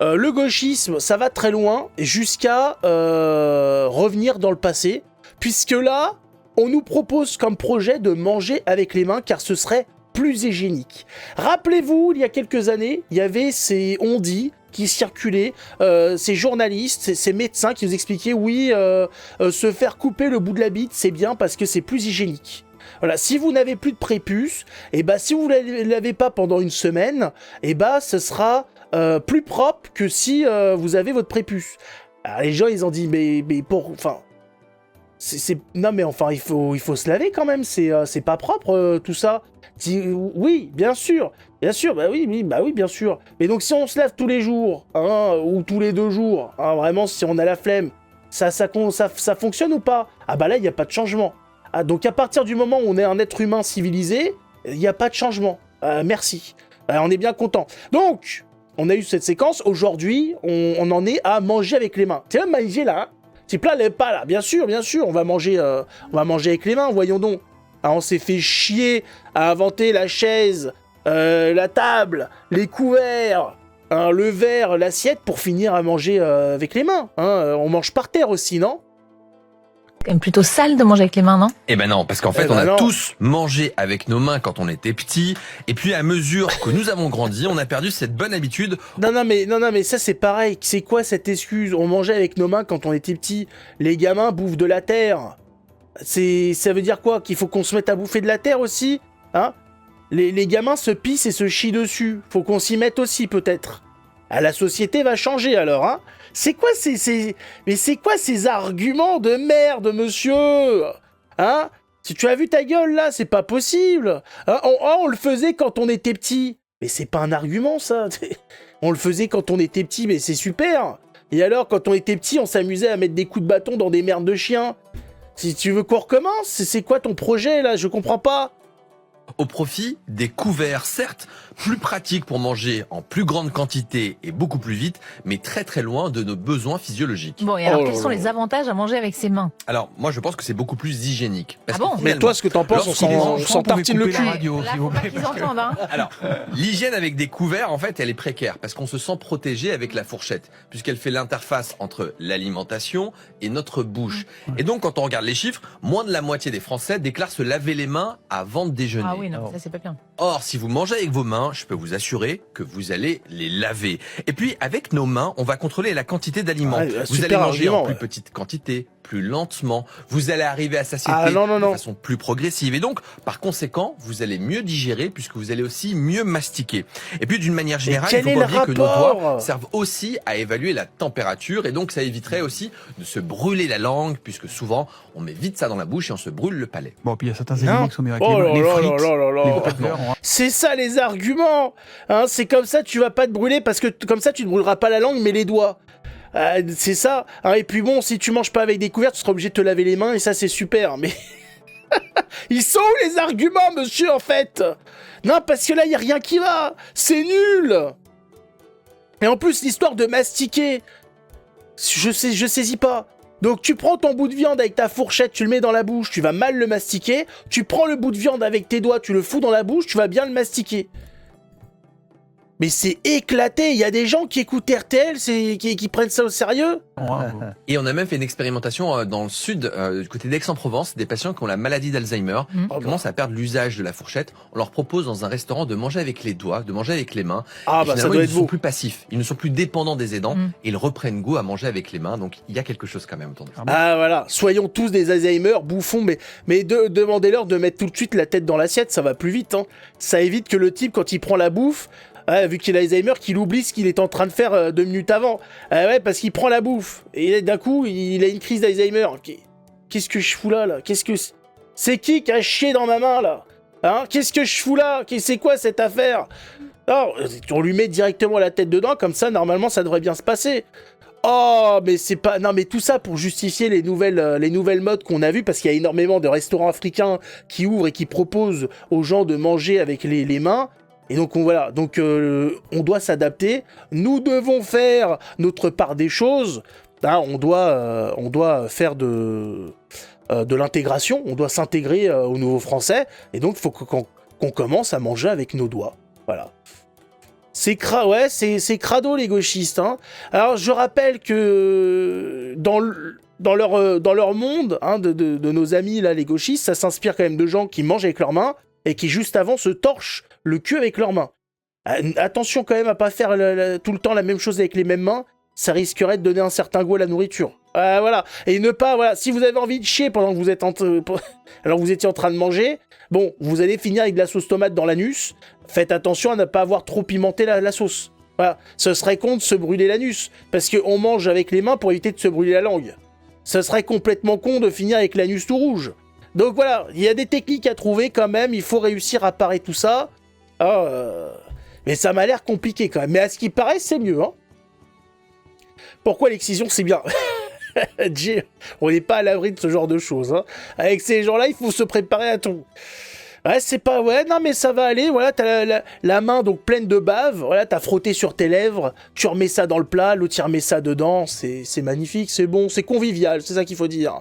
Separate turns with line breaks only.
Le gauchisme, ça va très loin jusqu'à revenir dans le passé, puisque là, on nous propose comme projet de manger avec les mains, car ce serait plus hygiénique. Rappelez-vous, il y a quelques années, il y avait ces on-dit qui circulaient, ces journalistes, ces médecins qui nous expliquaient, oui, se faire couper le bout de la bite, c'est bien parce que c'est plus hygiénique. Voilà, si vous n'avez plus de prépuce, et bah si vous ne l'avez pas pendant une semaine, et bah ce sera plus propre que si vous avez votre prépuce. Alors les gens ils ont dit mais enfin non mais enfin il faut se laver quand même, c'est pas propre tout ça. Oui, bien sûr, bah oui, bien sûr. Mais donc si on se lave tous les jours, hein, ou tous les 2 jours, hein, vraiment si on a la flemme, ça fonctionne ou pas? Ah bah là il n'y a pas de changement. Ah, donc à partir du moment où on est un être humain civilisé, il n'y a pas de changement. Merci. On est bien content. Donc, on a eu cette séquence. Aujourd'hui, on en est à manger avec les mains. Tu vas manger là, hein? Petit plat, lève pas là. Bien sûr, on va manger avec les mains, voyons donc. Ah, on s'est fait chier à inventer la chaise, la table, les couverts, hein, le verre, l'assiette pour finir à manger avec les mains. Hein. On mange par terre aussi, non?
Quand même plutôt sale de manger avec les mains, non?
Eh ben non, parce qu'en fait, on a tous mangé avec nos mains quand on était petits, et puis à mesure que nous avons grandi, on a perdu cette bonne habitude.
Non, mais ça c'est pareil. C'est quoi cette excuse? On mangeait avec nos mains quand on était petits. Les gamins bouffent de la terre. Ça veut dire quoi? Qu'il faut qu'on se mette à bouffer de la terre aussi? Hein? Les gamins se pissent et se chient dessus. Faut qu'on s'y mette aussi peut-être. Ah, la société va changer alors, hein? C'est quoi ces arguments de merde, monsieur? Hein? Si tu as vu ta gueule là, c'est pas possible. Hein? On le faisait quand on était petit. Mais c'est pas un argument ça. On le faisait quand on était petit, mais c'est super. Et alors, quand on était petit, on s'amusait à mettre des coups de bâton dans des merdes de chiens. Si tu veux qu'on recommence, c'est quoi ton projet là? Je comprends pas.
Au profit des couverts, certes, plus pratiques pour manger en plus grande quantité et beaucoup plus vite, mais très très loin de nos besoins physiologiques.
Bon, et alors quels sont les avantages à manger avec ses mains?
Alors, moi je pense que c'est beaucoup plus hygiénique.
Ah bon?
Mais toi, ce que t'en penses, on s'en tartine le cul.
Là, faut pas qu'ils entendent, hein.
Alors, l'hygiène avec des couverts, en fait, elle est précaire, parce qu'on se sent protégé avec la fourchette, puisqu'elle fait l'interface entre l'alimentation et notre bouche. Et donc, quand on regarde les chiffres, moins de la moitié des Français déclarent se laver les mains avant de déjeuner.
Ah oui, non, ça c'est pas bien.
Or, si vous mangez avec vos mains, je peux vous assurer que vous allez les laver. Et puis, avec nos mains, on va contrôler la quantité d'aliments. Vous allez manger en plus petite quantité, plus lentement. Vous allez arriver à satiété de façon plus progressive. Et donc, par conséquent, vous allez mieux digérer puisque vous allez aussi mieux mastiquer. Et puis, d'une manière générale, il faut pas oublier que nos doigts servent aussi à évaluer la température. Et donc, ça éviterait aussi de se brûler la langue puisque souvent, on met vite ça dans la bouche et on se brûle le palais.
Bon, puis il y a certains éléments qui sont meilleurs avec les frites, les
c'est ça les arguments, hein, c'est comme ça tu vas pas te brûler parce que comme ça tu ne brûleras pas la langue mais les doigts. C'est ça. Hein, et puis bon, si tu manges pas avec des couverts, tu seras obligé de te laver les mains et ça c'est super. Mais ils sont où les arguments, monsieur, en fait? Non, parce que là y a rien qui va. C'est nul. Et en plus l'histoire de mastiquer, je saisis pas. Donc tu prends ton bout de viande avec ta fourchette, tu le mets dans la bouche, tu vas mal le mastiquer. Tu prends le bout de viande avec tes doigts, tu le fous dans la bouche, tu vas bien le mastiquer. Mais c'est éclaté, il y a des gens qui écoutent RTL, qui prennent ça au sérieux.
Et on a même fait une expérimentation dans le sud, du côté d'Aix-en-Provence, des patients qui ont la maladie d'Alzheimer, qui commencent à perdre l'usage de la fourchette. On leur propose dans un restaurant de manger avec les doigts, de manger avec les mains.
Ah
et
bah ça doit
ils
être
ne sont
beau.
plus passifs, ils ne sont plus dépendants des aidants, et ils reprennent goût à manger avec les mains. Donc il y a quelque chose quand même autour de ça.
Ah voilà, soyons tous des Alzheimer, bouffons, mais demandez-leur de mettre tout de suite la tête dans l'assiette, ça va plus vite. Hein. Ça évite que le type, quand il prend la bouffe, vu qu'il a Alzheimer, qu'il oublie ce qu'il est en train de faire 2 minutes avant. Ouais, parce qu'il prend la bouffe. Et d'un coup, il a une crise d'Alzheimer. Qu'est-ce que je fous là? C'est qui a chié dans ma main, là? Hein? Qu'est-ce que je fous là? C'est quoi cette affaire? Oh, on lui met directement la tête dedans, comme ça, normalement, ça devrait bien se passer. Oh, mais c'est pas... Non, mais tout ça pour justifier les nouvelles modes qu'on a vues, parce qu'il y a énormément de restaurants africains qui ouvrent et qui proposent aux gens de manger avec les mains. Et donc voilà, on doit s'adapter. Nous devons faire notre part des choses. Hein, on doit faire de l'intégration. On doit s'intégrer aux nouveaux Français. Et donc il faut qu'on commence à manger avec nos doigts. Voilà. C'est crado les gauchistes. Hein. Alors je rappelle que dans leur monde, hein, de nos amis là, les gauchistes, ça s'inspire quand même de gens qui mangent avec leurs mains et qui juste avant se torchent le cul avec leurs mains. Attention quand même à pas faire tout le temps la même chose avec les mêmes mains, ça risquerait de donner un certain goût à la nourriture. Voilà. Et ne pas, voilà, si vous avez envie de chier pendant que vous êtes alors vous étiez en train de manger, bon, vous allez finir avec de la sauce tomate dans l'anus. Faites attention à ne pas avoir trop pimenté la sauce. Voilà. Ce serait con de se brûler l'anus, parce qu'on mange avec les mains pour éviter de se brûler la langue. Ce serait complètement con de finir avec l'anus tout rouge. Donc voilà, il y a des techniques à trouver quand même, il faut réussir à parer tout ça. Mais ça m'a l'air compliqué quand même. Mais à ce qui paraît, c'est mieux. Hein. Pourquoi l'excision, c'est bien. On n'est pas à l'abri de ce genre de choses. Hein. Avec ces gens-là, il faut se préparer à tout. Ouais, c'est pas... Ouais, non, mais ça va aller. Voilà, t'as la main donc pleine de bave. Voilà, t'as frotté sur tes lèvres. Tu remets ça dans le plat. L'autre, il remet ça dedans. C'est magnifique, c'est bon, c'est convivial. C'est ça qu'il faut dire.